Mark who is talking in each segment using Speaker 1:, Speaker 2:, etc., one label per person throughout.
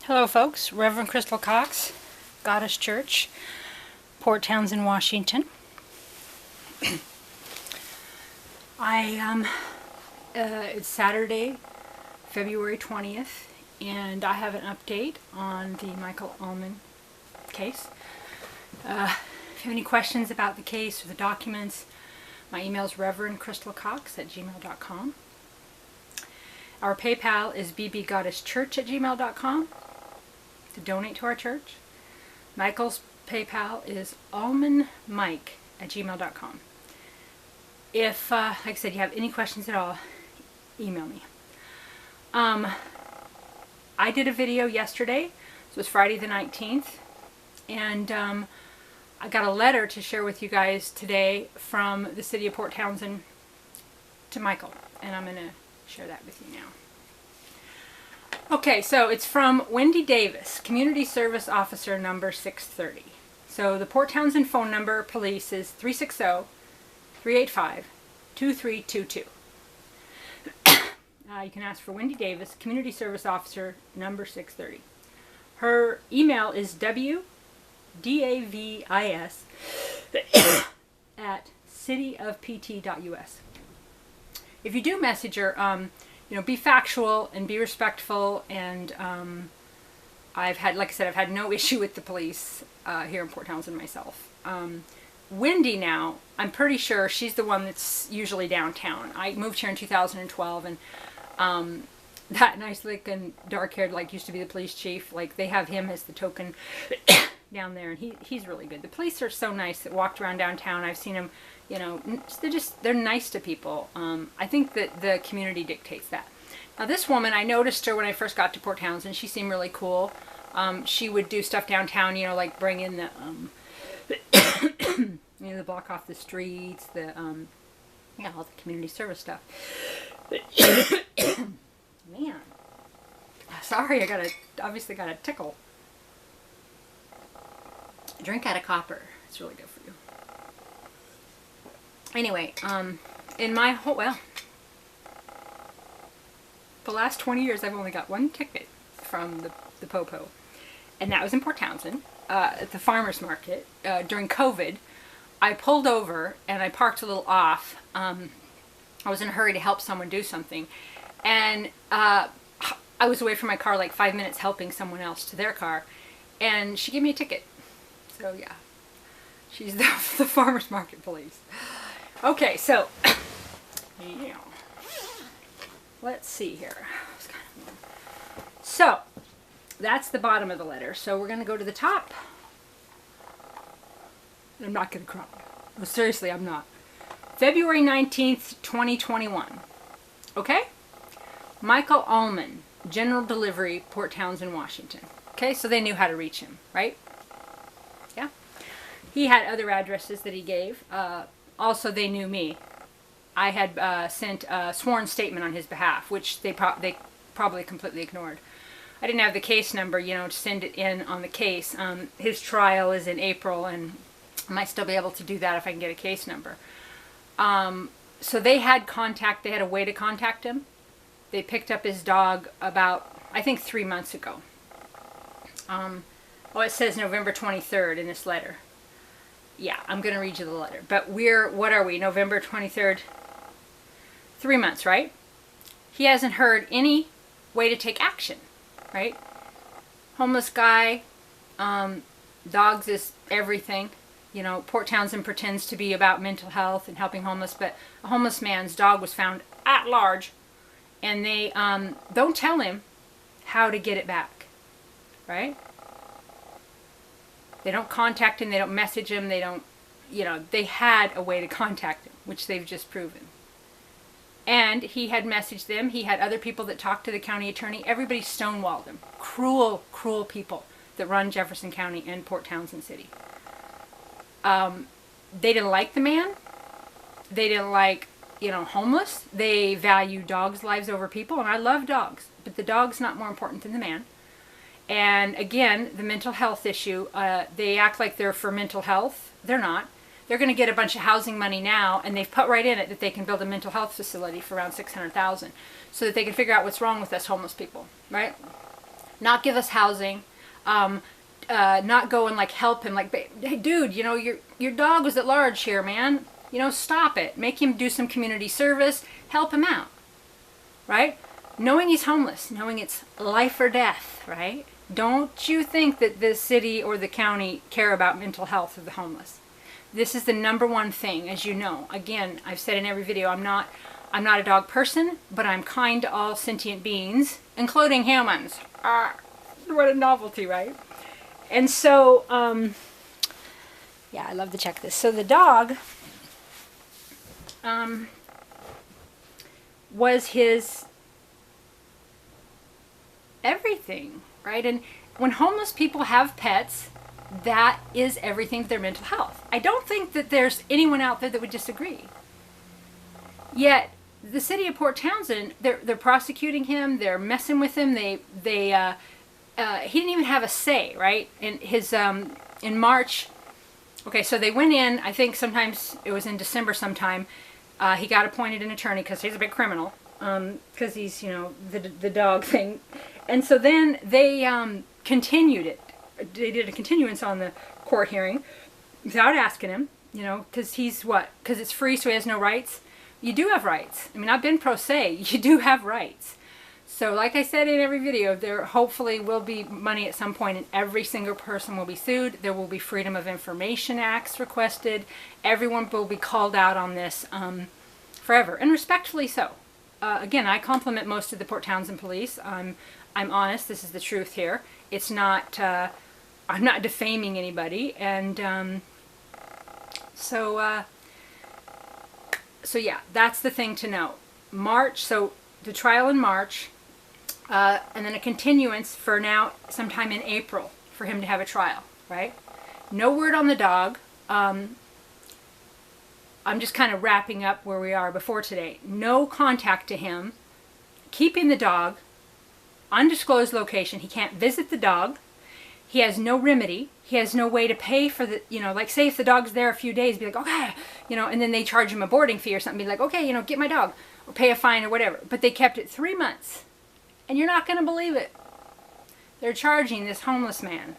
Speaker 1: Hello folks, Reverend Crystal Cox, Goddess Church, Port Townsend, Washington. It's Saturday, February 20th, and I have an update on the Michael Allman case. If you have any questions about the case or the documents, my email is reverendcrystalcox@gmail.com. Our PayPal is bbgoddesschurch@gmail.com to donate to our church. Michael's PayPal is almanmike@gmail.com. If, like I said, you have any questions at all, email me. I did a video yesterday. It was Friday the 19th, and I got a letter to share with you guys today from the city of Port Townsend to Michael, and I'm going to share that with you now. Okay, so it's from Wendy Davis, Community Service Officer number 630. So the Port Townsend phone number, police, is 360-385-2322. You can ask for Wendy Davis, Community Service Officer number 630. Her email is wdavis at cityofpt.us. If you do message her, be factual and be respectful, and I've had, like I said, I've had no issue with the police here in Port Townsend myself. Wendy now, I'm pretty sure she's the one that's usually downtown. I moved here in 2012, and that nice looking dark-haired, used to be the police chief, they have him as the token down there, and he's really good. The police are so nice that walked around downtown. I've seen them, they're nice to people. I think that the community dictates that. Now this woman, I noticed her when I first got to Port Townsend. She seemed really cool. She would do stuff downtown, like bring in the, the block off the streets, the, all the community service stuff. Man, sorry, obviously got a tickle. Drink out of copper. It's really good for you. Anyway, in my whole, the last 20 years I've only got one ticket from the Popo, and that was in Port Townsend, at the farmer's market, during COVID. I pulled over and I parked a little off. I was in a hurry to help someone do something, and I was away from my car 5 minutes helping someone else to their car, and she gave me a ticket. So yeah, she's the farmer's market police. Okay, so yeah, let's see here. So that's the bottom of the letter. So we're going to go to the top. I'm not going to cry. No, seriously, I'm not. February 19th, 2021. Okay? Michael Allman, General Delivery, Port Townsend, Washington. Okay, so they knew how to reach him, right? Yeah. He had other addresses that he gave. Also, they knew me. I had sent a sworn statement on his behalf, which they probably completely ignored. I didn't have the case number, to send it in on the case. His trial is in April, and I might still be able to do that if I can get a case number. So they had contact. They had a way to contact him. They picked up his dog about, I think, 3 months ago. It says November 23rd in this letter. Yeah, I'm going to read you the letter. But what are we, November 23rd? 3 months, right? He hasn't heard any way to take action, right? Homeless guy, dogs is everything. Port Townsend pretends to be about mental health and helping homeless, but a homeless man's dog was found at large, and they don't tell him how to get it back, right? They don't contact him, they don't message him, they don't, they had a way to contact him, which they've just proven. And he had messaged them, he had other people that talked to the county attorney, everybody stonewalled him. Cruel, cruel people that run Jefferson County and Port Townsend City. They didn't like the man. They didn't like, homeless. They value dogs' lives over people, and I love dogs, but the dog's not more important than the man. And again, the mental health issue, they act like they're for mental health. They're not. They're going to get a bunch of housing money now, and they've put right in it that they can build a mental health facility for around $600,000 so that they can figure out what's wrong with us homeless people, right? not give us housing, not go and like help him, like, hey dude, you know, your dog was at large here, man, you know, stop it, make him do some community service, help him out, right? Knowing he's homeless, knowing it's life or death, right? Don't you think that the city or the county care about mental health of the homeless? This is the ¡1 thing, as you know. Again, I've said in every video, I'm not a dog person, but I'm kind to all sentient beings, including humans. What a novelty, right? And so, yeah, I love to check this. So the dog was his everything, right? And when homeless people have pets, that is everything to their mental health. I don't think that there's anyone out there that would disagree. Yet, the city of Port Townsend, they're prosecuting him, they're messing with him, he didn't even have a say, right? In his, in March, okay, so they went in, I think sometimes, it was in December sometime, he got appointed an attorney because he's a big criminal, because he's, you know, the dog thing. And so then they continued it. They did a continuance on the court hearing without asking him, you know, because he's what? Because it's free, so he has no rights? You do have rights. I mean, I've been pro se. You do have rights. So like I said in every video, there hopefully will be money at some point and every single person will be sued. There will be Freedom of Information Acts requested. Everyone will be called out on this forever, and respectfully so. Again, I compliment most of the Port Townsend police. I'm honest. This is the truth here. It's not, I'm not defaming anybody. And so yeah, that's the thing to know. March, so the trial in March, and then a continuance for now sometime in April for him to have a trial, right? No word on the dog. I'm just kind of wrapping up where we are before today. No contact to him. Keeping the dog. Undisclosed location. He can't visit the dog. He has no remedy. He has no way to pay for the, you know, like say if the dog's there a few days, be like, okay, you know, and then they charge him a boarding fee or something, be like, okay, you know, get my dog, or pay a fine or whatever. But they kept it 3 months. And you're not going to believe it. They're charging this homeless man,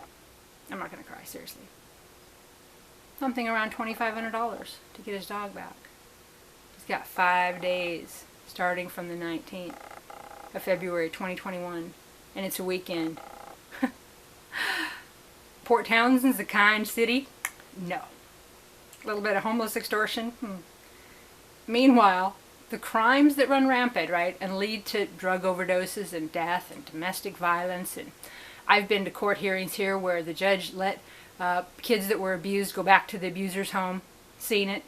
Speaker 1: I'm not going to cry, seriously, something around $2,500 to get his dog back. He's got 5 days, starting from the 19th of February 2021, and it's a weekend. Port Townsend's a kind city? No. A little bit of homeless extortion? Meanwhile, the crimes that run rampant, right, and lead to drug overdoses and death and domestic violence, and I've been to court hearings here where the judge let kids that were abused go back to the abuser's home, seen it.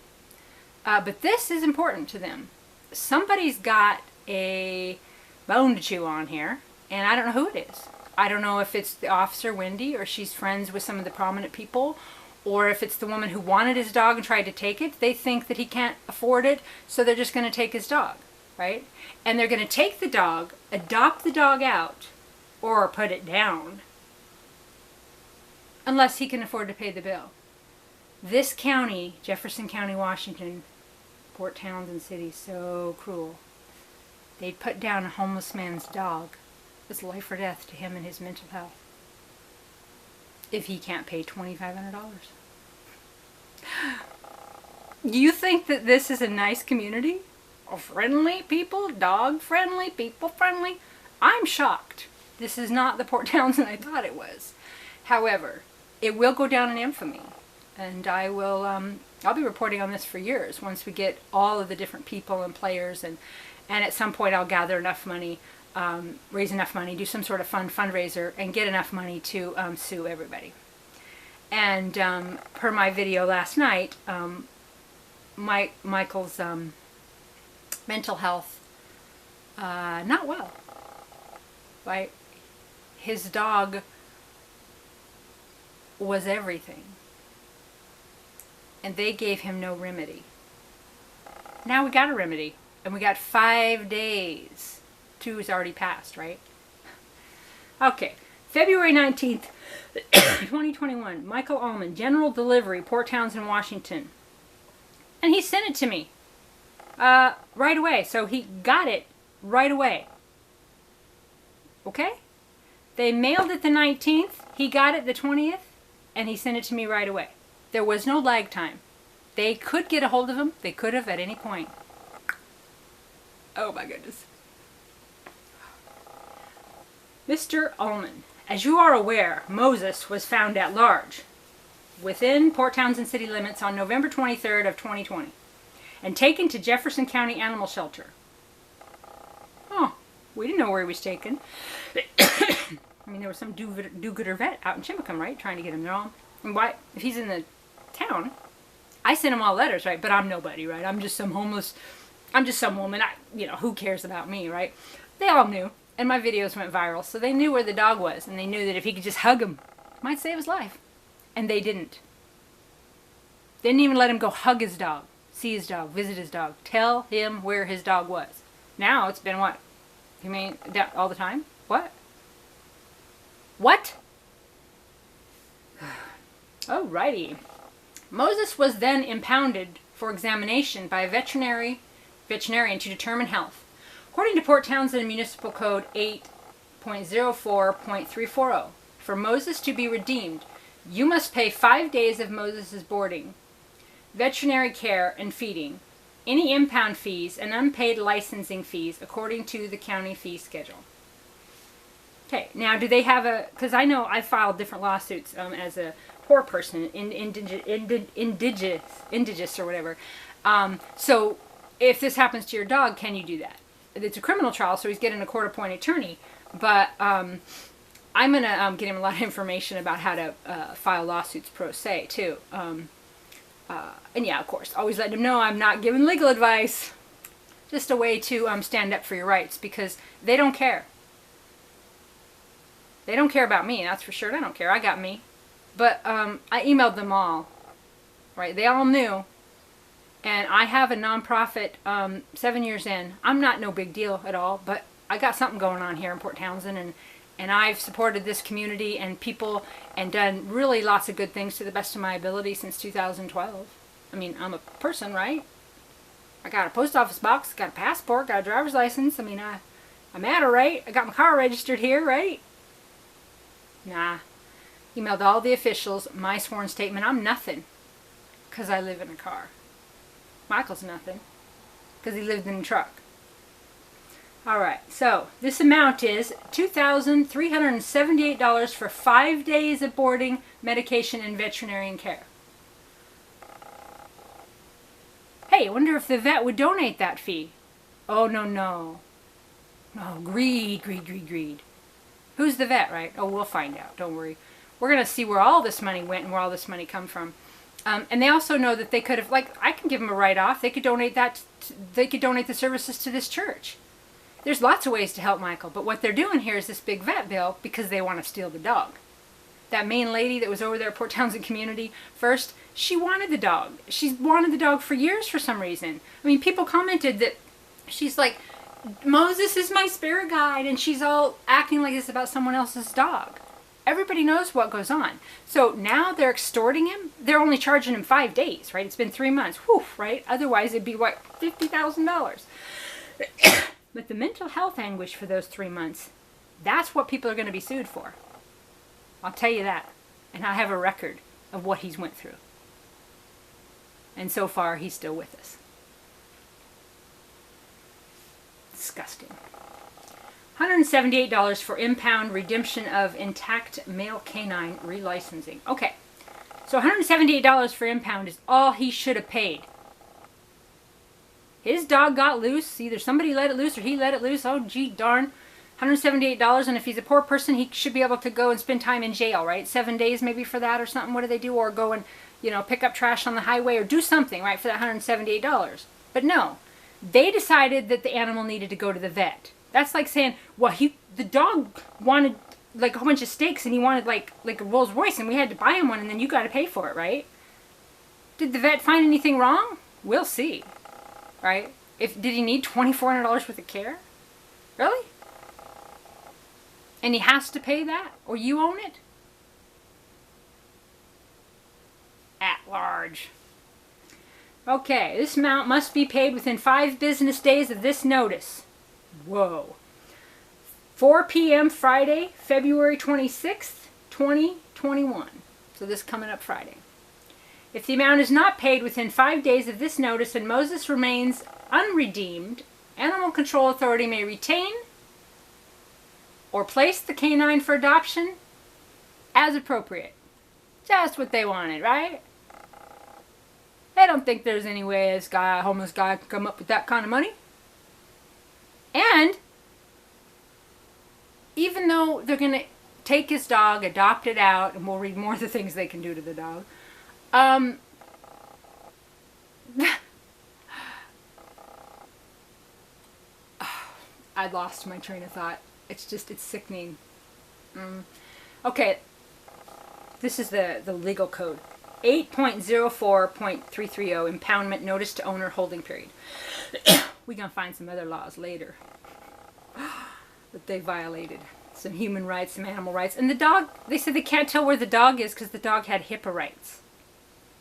Speaker 1: But this is important to them. Somebody's got a bone to chew on here, and I don't know who it is. I don't know if it's the officer, Wendy, or she's friends with some of the prominent people, or if it's the woman who wanted his dog and tried to take it. They think that he can't afford it, so they're just going to take his dog, right? And they're going to take the dog, adopt the dog out, or put it down, unless he can afford to pay the bill. This county, Jefferson County, Washington, Port Townsend City, so cruel. They'd put down a homeless man's dog. It's life or death to him and his mental health if he can't pay $2,500. You think that this is a nice community? Friendly people, dog friendly, people friendly? I'm shocked. This is not the Port Townsend I thought it was. However, it will go down in infamy, and I will I'll be reporting on this for years once we get all of the different people and players, and at some point I'll gather enough money, raise enough money, do some sort of fundraiser, and get enough money to sue everybody. And per my video last night, Michael's mental health not well, right? His dog was everything, and they gave him no remedy. Now we got a remedy, and we got 5 days. 2 is already passed, right? Okay, February 19th, 2021, Michael Allman, General Delivery, Port Townsend, Washington. And he sent it to me right away, so he got it right away. Okay? They mailed it the 19th. He got it the 20th, and he sent it to me right away. There was no lag time. They could get a hold of him. They could have at any point. Oh my goodness. Mr. Ullman, as you are aware, Moses was found at large within Port Townsend city limits on November 23rd of 2020 and taken to Jefferson County Animal Shelter. Oh, we didn't know where he was taken. I mean, there was some do-gooder vet out in Chimacum, right, trying to get him there. And why, if he's in the town, I sent him all letters, right, but I'm nobody, right? I'm just some homeless, I'm just some woman, who cares about me, right? They all knew, and my videos went viral, so they knew where the dog was, and they knew that if he could just hug him, it might save his life. And they didn't. They didn't even let him go hug his dog, see his dog, visit his dog, tell him where his dog was. Now it's been what? You mean all the time? What? What? Alrighty. Moses was then impounded for examination by a veterinarian to determine health. According to Port Townsend Municipal Code 8.04.340, for Moses to be redeemed, you must pay 5 days of Moses' boarding, veterinary care, and feeding, any impound fees, and unpaid licensing fees according to the county fee schedule. Okay, now do they have a, because I know I filed different lawsuits as a poor person, indigenous or whatever. So if this happens to your dog, can you do that? It's a criminal trial, so he's getting a court-appointed attorney, but I'm going to get him a lot of information about how to file lawsuits pro se, too. And yeah, of course, always letting him know I'm not giving legal advice. Just a way to stand up for your rights, because they don't care. They don't care about me, that's for sure. They don't care. I got me. But I emailed them all, right? They all knew. And I have a nonprofit 7 years in. I'm not no big deal at all, but I got something going on here in Port Townsend, and I've supported this community and people and done really lots of good things to the best of my ability since 2012. I mean, I'm a person, right? I got a post office box, got a passport, got a driver's license. I mean, I'm at her, right? I got my car registered here, right? Nah. Emailed all the officials my sworn statement. I'm nothing because I live in a car. Michael's nothing because he lived in a truck. Alright, so this amount is $2,378 for 5 days of boarding, medication, and veterinarian care. Hey, I wonder if the vet would donate that fee. Oh, no. No, greed. Who's the vet, right? Oh, we'll find out. Don't worry. We're going to see where all this money went and where all this money come from. And they also know that they could have, like, I can give them a write-off. They could donate that. They could donate the services to this church. There's lots of ways to help Michael, but what they're doing here is this big vet bill because they want to steal the dog. That main lady that was over there at Port Townsend Community, first, she wanted the dog. She's wanted the dog for years for some reason. I mean, people commented that she's like, Moses is my spirit guide, and she's all acting like this about someone else's dog. Everybody knows what goes on. So now they're extorting him. They're only charging him 5 days, right? It's been 3 months. Whew, right? Otherwise, it'd be, what, $50,000. But the mental health anguish for those 3 months, that's what people are going to be sued for. I'll tell you that. And I have a record of what he's went through. And so far, he's still with us. Disgusting. $178 for impound redemption of intact male canine relicensing. Okay, so $178 for impound is all he should have paid. His dog got loose. Either somebody let it loose or he let it loose. Oh, gee darn. $178, and if he's a poor person, he should be able to go and spend time in jail, right? 7 days maybe for that or something. What do they do? Or go and, pick up trash on the highway or do something, right, for that $178. But no, they decided that the animal needed to go to the vet. That's like saying, well, the dog wanted like a whole bunch of steaks and he wanted like a Rolls Royce and we had to buy him one and then you got to pay for it, right? Did the vet find anything wrong? We'll see, right? Did he need $2,400 worth of care? Really? And he has to pay that? Or you own it? At large. Okay, this amount must be paid within 5 business days of this notice. Whoa. 4 p.m. Friday, February 26th, 2021. So this coming up Friday. If the amount is not paid within 5 days of this notice and Moses remains unredeemed, Animal Control Authority may retain or place the canine for adoption as appropriate. Just what they wanted, right? They don't think there's any way this guy, a homeless guy, can come up with that kind of money. And even though they're going to take his dog, adopt it out, and we'll read more of the things they can do to the dog, I lost my train of thought. It's sickening. Okay, this is the legal code. 8.04.330, impoundment notice to owner holding period. We're going to find some other laws later that they violated. Some human rights, some animal rights. And the dog, they said they can't tell where the dog is because the dog had HIPAA rights.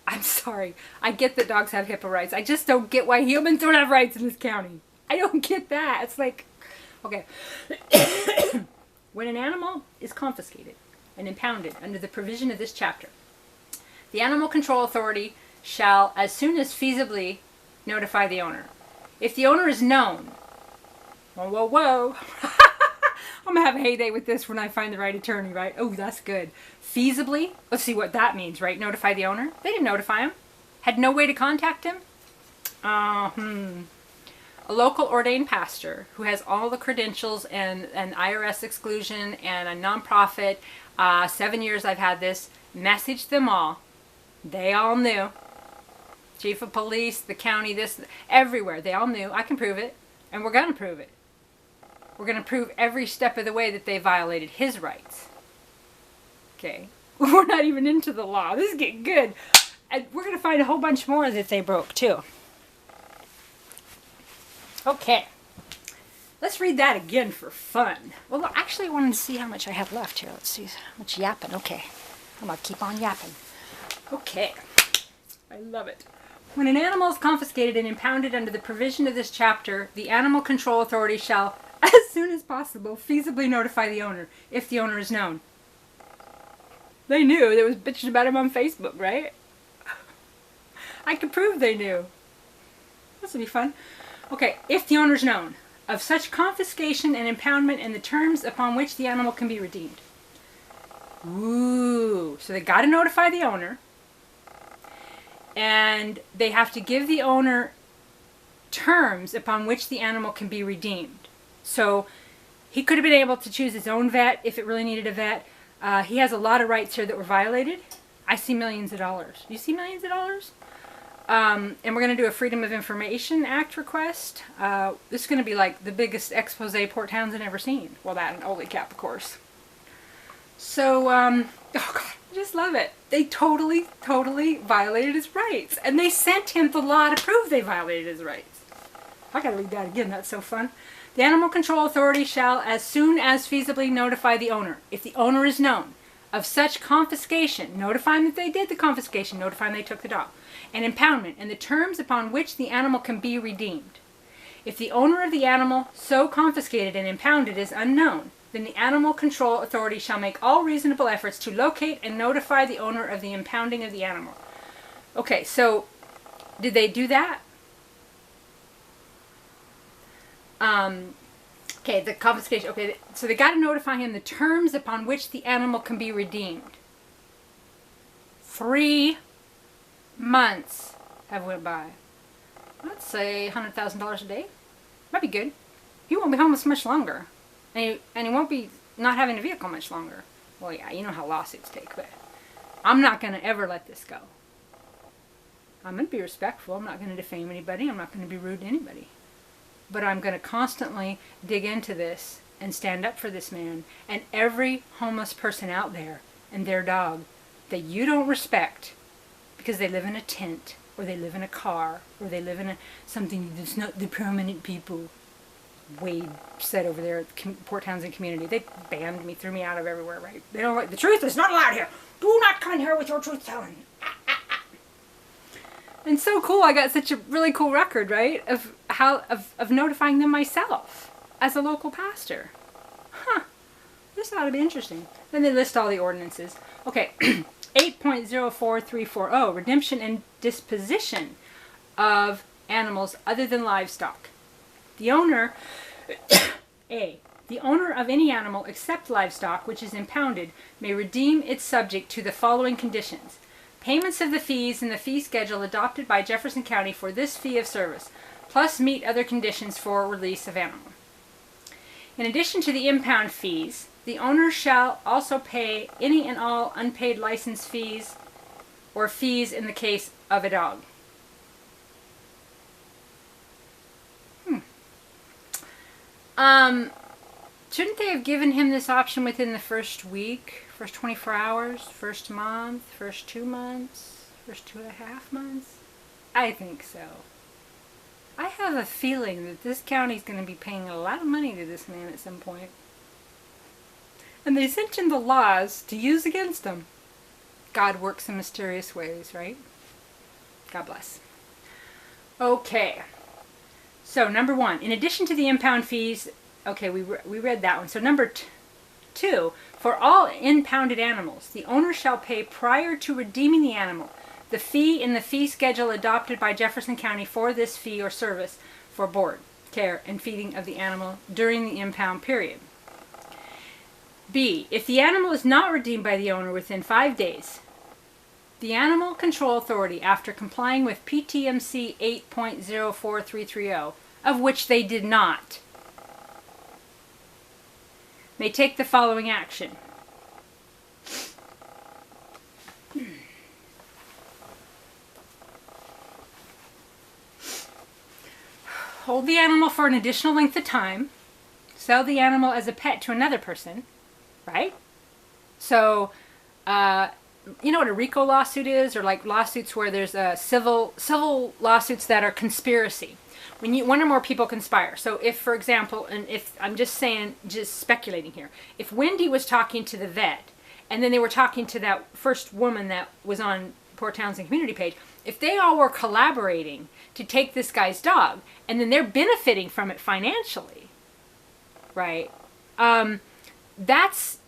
Speaker 1: I'm sorry. I get that dogs have HIPAA rights. I just don't get why humans don't have rights in this county. I don't get that. It's like, okay. When an animal is confiscated and impounded under the provision of this chapter, the Animal Control Authority shall, as soon as feasibly, notify the owner. If the owner is known, whoa. I'm going to have a heyday with this when I find the right attorney, right? Oh, that's good. Feasibly? Let's see what that means, right? Notify the owner? They didn't notify him. Had no way to contact him? A local ordained pastor who has all the credentials and an IRS exclusion and a nonprofit, 7 years I've had this, messaged them all. They all knew. Chief of police, the county, this, everywhere. They all knew. I can prove it. And we're going to prove it. We're going to prove every step of the way that they violated his rights. Okay. We're not even into the law. This is getting good. And we're going to find a whole bunch more that they broke, too. Okay. Let's read that again for fun. Well, actually, I wanted to see how much I have left here. Let's see how much yapping. Okay. I'm going to keep on yapping. Okay. I love it. When an animal is confiscated and impounded under the provision of this chapter, the Animal Control Authority shall, as soon as possible, feasibly notify the owner, if the owner is known. They knew. There was bitching about him on Facebook, right? I could prove they knew. This will be fun. Okay, if the owner is known of such confiscation and impoundment and the terms upon which the animal can be redeemed. Ooh, so they got to notify the owner. And they have to give the owner terms upon which the animal can be redeemed. So he could have been able to choose his own vet if it really needed a vet. He has a lot of rights here that were violated. I see millions of dollars. Do you see millions of dollars? And we're going to do a Freedom of Information Act request. This is going to be like the biggest expose Port Townsend ever seen. Well, that and Holy Cap, of course. So, oh God. I just love it. They totally violated his rights. And they sent him the law to prove they violated his rights. I gotta read that again. That's so fun. The Animal Control Authority shall, as soon as feasibly, notify the owner. If the owner is known of such confiscation, notify them that they did the confiscation, notify them they took the dog, and impoundment, and the terms upon which the animal can be redeemed. If the owner of the animal so confiscated and impounded is unknown, then the Animal Control Authority shall make all reasonable efforts to locate and notify the owner of the impounding of the animal. Okay, so did they do that? Okay, the confiscation. Okay, so they got to notify him the terms upon which the animal can be redeemed. 3 months have went by. Let's say $100,000 a day. Might be good. He won't be homeless much longer. And he won't be not having a vehicle much longer. Well, yeah, you know how lawsuits take, but I'm not going to ever let this go. I'm going to be respectful. I'm not going to defame anybody. I'm not going to be rude to anybody. But I'm going to constantly dig into this and stand up for this man and every homeless person out there and their dog that you don't respect because they live in a tent or they live in a car or they live in something that's not the prominent people. Wade said over there at the Port Townsend community. They banned me, threw me out of everywhere, right? They don't like, the truth is not allowed here. Do not come in here with your truth telling. And so cool, I got such a really cool record, right? Of notifying them myself as a local pastor. Huh. this ought to be interesting. Then they list all the ordinances. Okay, 8.04340, redemption and disposition of animals other than livestock. The owner, the owner of any animal except livestock which is impounded may redeem its subject to the following conditions. Payments of the fees in the fee schedule adopted by Jefferson County for this fee of service, plus meet other conditions for release of animal. In addition to the impound fees, the owner shall also pay any and all unpaid license fees or fees in the case of a dog. Shouldn't they have given him this option within the first week, first 24 hours, first month, first 2 months, first 2.5 months? I think so. I have a feeling that this county's going to be paying a lot of money to this man at some point. And they sent in the laws to use against him. God works in mysterious ways, right? God bless. Okay. So, number 1, in addition to the impound fees, okay, we read that one. So, number 2, for all impounded animals, the owner shall pay prior to redeeming the animal the fee in the fee schedule adopted by Jefferson County for this fee or service for board, care, and feeding of the animal during the impound period. B, if the animal is not redeemed by the owner within 5 days, the Animal Control Authority, after complying with PTMC 8.04330, of which they did not, may take the following action. Hold the animal for an additional length of time, sell the animal as a pet to another person, right? So, you know what a RICO lawsuit is, or like lawsuits where there's a civil lawsuits that are conspiracy. When one or more people conspire. So if, for example, and if I'm just speculating here, if Wendy was talking to the vet, and then they were talking to that first woman that was on poor Townsend community page, if they all were collaborating to take this guy's dog, and then they're benefiting from it financially, right? That's,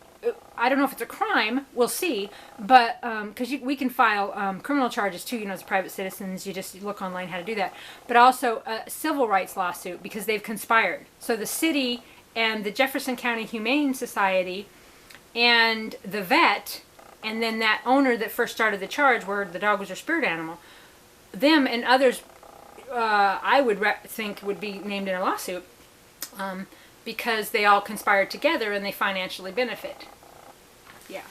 Speaker 1: I don't know if it's a crime, we'll see, but because we can file criminal charges too, as private citizens. You just look online how to do that. But also a civil rights lawsuit because they've conspired. So the city and the Jefferson County Humane Society and the vet, and then that owner that first started the charge where the dog was your spirit animal, them and others, I would think would be named in a lawsuit because they all conspired together and they financially benefit. Yeah.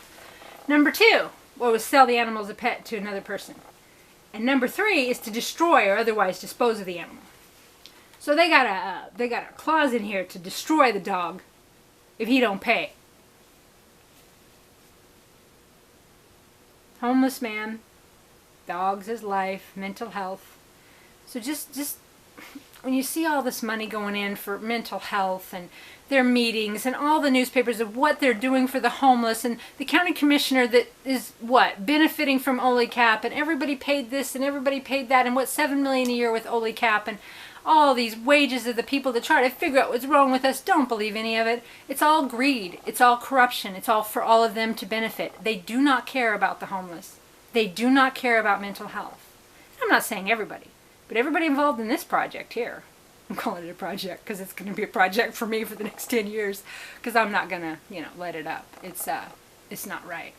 Speaker 1: Number 2, was sell the animal as a pet to another person. And number 3 is to destroy or otherwise dispose of the animal. So they got a clause in here to destroy the dog if he don't pay. Homeless man, dogs his life, mental health. So just when you see all this money going in for mental health and their meetings and all the newspapers of what they're doing for the homeless and the county commissioner that is benefiting from OLECAP, and everybody paid this and everybody paid that, and $7 million a year with OLECAP, and all these wages of the people that try to figure out what's wrong with us. Don't believe any of it. It's all greed. It's all corruption. It's all for all of them to benefit. They do not care about the homeless. They do not care about mental health. I'm not saying everybody, but everybody involved in this project here. I'm calling it a project because it's going to be a project for me for the next 10 years because I'm not going to, let it up. It's not right.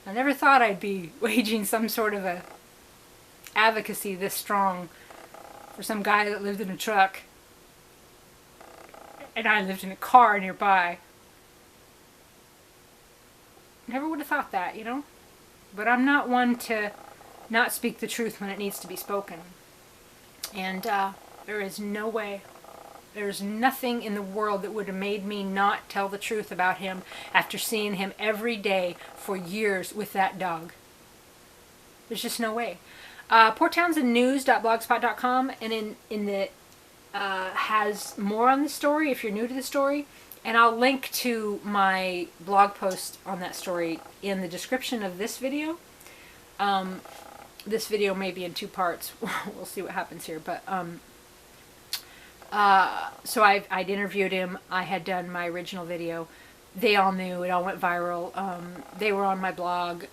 Speaker 1: I never thought I'd be waging some sort of a advocacy this strong for some guy that lived in a truck and I lived in a car nearby. Never would have thought that, But I'm not one to not speak the truth when it needs to be spoken. And there is no way, there's nothing in the world that would have made me not tell the truth about him after seeing him every day for years with that dog. There's just no way. PortTownsendNews.blogspot.com, and in the has more on the story if you're new to the story, and I'll link to my blog post on that story in the description of this video. This video may be in 2 parts. We'll see what happens here, but so I'd interviewed him. I had done my original video. They all knew. It all went viral. They were on my blog.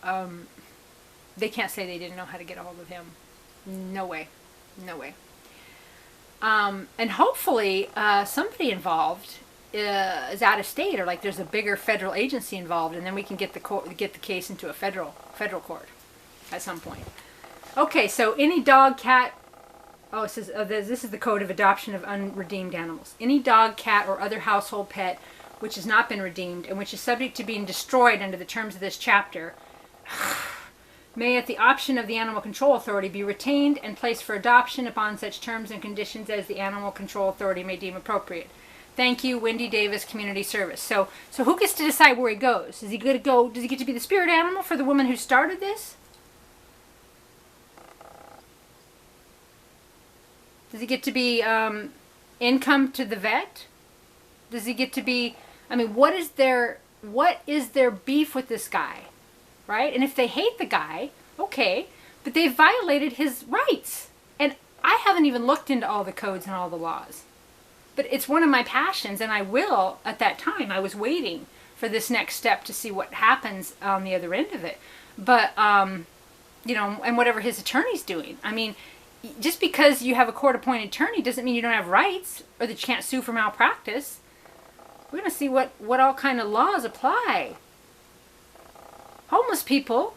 Speaker 1: They can't say they didn't know how to get a hold of him. No way. No way. And hopefully somebody involved is out of state, or like there's a bigger federal agency involved, and then we can get the case into a federal court at some point. Okay, so any dog, cat. Oh, it says this is the code of adoption of unredeemed animals. Any dog, cat, or other household pet which has not been redeemed and which is subject to being destroyed under the terms of this chapter may, at the option of the Animal Control Authority, be retained and placed for adoption upon such terms and conditions as the Animal Control Authority may deem appropriate. Thank you, Wendy Davis, Community Service. So who gets to decide where he goes? Is he going to go? Does he get to be the spirit animal for the woman who started this? Does he get to be income to the vet? Does he get to be? I mean, what is their beef with this guy? Right? And if they hate the guy, okay, but they've violated his rights. And I haven't even looked into all the codes and all the laws. But it's one of my passions, and I will, at that time, I was waiting for this next step to see what happens on the other end of it. But, you know, and whatever his attorney's doing. I mean, just because you have a court-appointed attorney doesn't mean you don't have rights or that you can't sue for malpractice. We're going to see what all kind of laws apply. Homeless people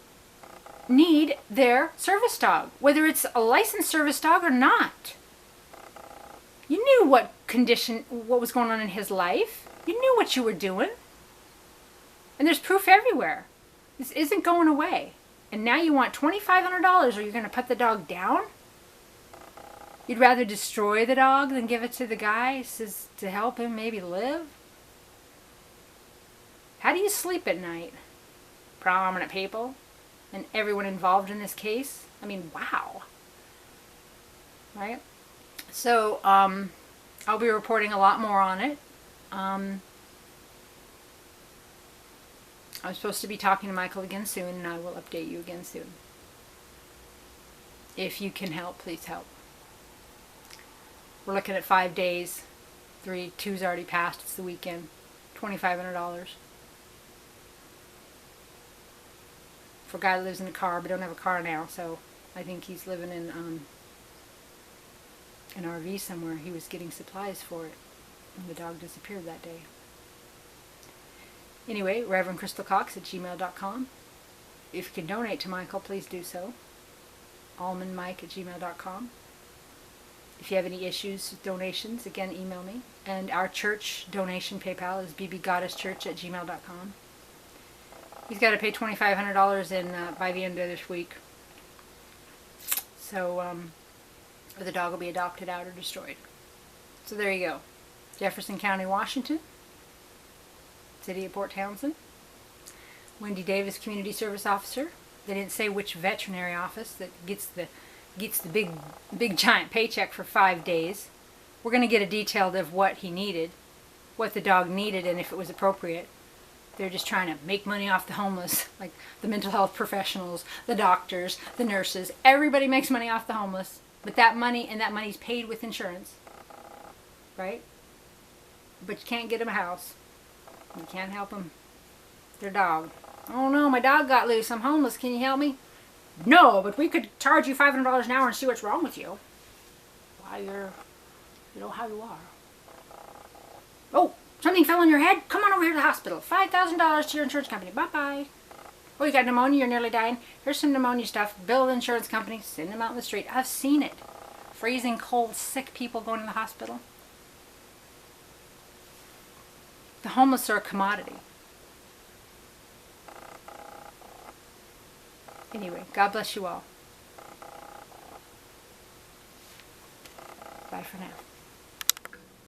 Speaker 1: need their service dog, whether it's a licensed service dog or not. You knew what was going on in his life. You knew what you were doing. And there's proof everywhere. This isn't going away. And now you want $2,500, or you're going to put the dog down? You'd rather destroy the dog than give it to the guy to help him maybe live? How do you sleep at night? Prominent people and everyone involved in this case. I mean, wow. Right? So, I'll be reporting a lot more on it. I'm supposed to be talking to Michael again soon, and I will update you again soon. If you can help, please help. We're looking at 5 days. 2's already passed. It's the weekend. $2,500. For a guy that lives in a car but don't have a car now, so I think he's living in an RV somewhere. He was getting supplies for it when the dog disappeared that day. Anyway, ReverendCrystalCox@gmail.com. If you can donate to Michael, please do so. almondmike@gmail.com. If you have any issues with donations, again, email me. And our church donation PayPal is bbgoddesschurch@gmail.com. He's got to pay $2,500 in by the end of this week. So, or the dog will be adopted out or destroyed. So there you go. Jefferson County, Washington. City of Port Townsend. Wendy Davis, Community Service Officer. They didn't say which veterinary office that gets the big giant paycheck for 5 days. We're going to get a detailed of what he needed, what the dog needed, and if it was appropriate. They're just trying to make money off the homeless, like the mental health professionals, the doctors, the nurses. Everybody makes money off the homeless, but that money's paid with insurance, right? But you can't get them a house. You can't help them. Their dog. Oh no, my dog got loose. I'm homeless. Can you help me? No, but we could charge you $500 an hour and see what's wrong with you. Why you know how you are. Oh, something fell on your head? Come on over here to the hospital. $5,000 to your insurance company. Bye-bye. Oh, you got pneumonia? You're nearly dying? Here's some pneumonia stuff. Bill the insurance company. Send them out in the street. I've seen it. Freezing cold, sick people going to the hospital. The homeless are a commodity. Anyway, God bless you all. Bye for now.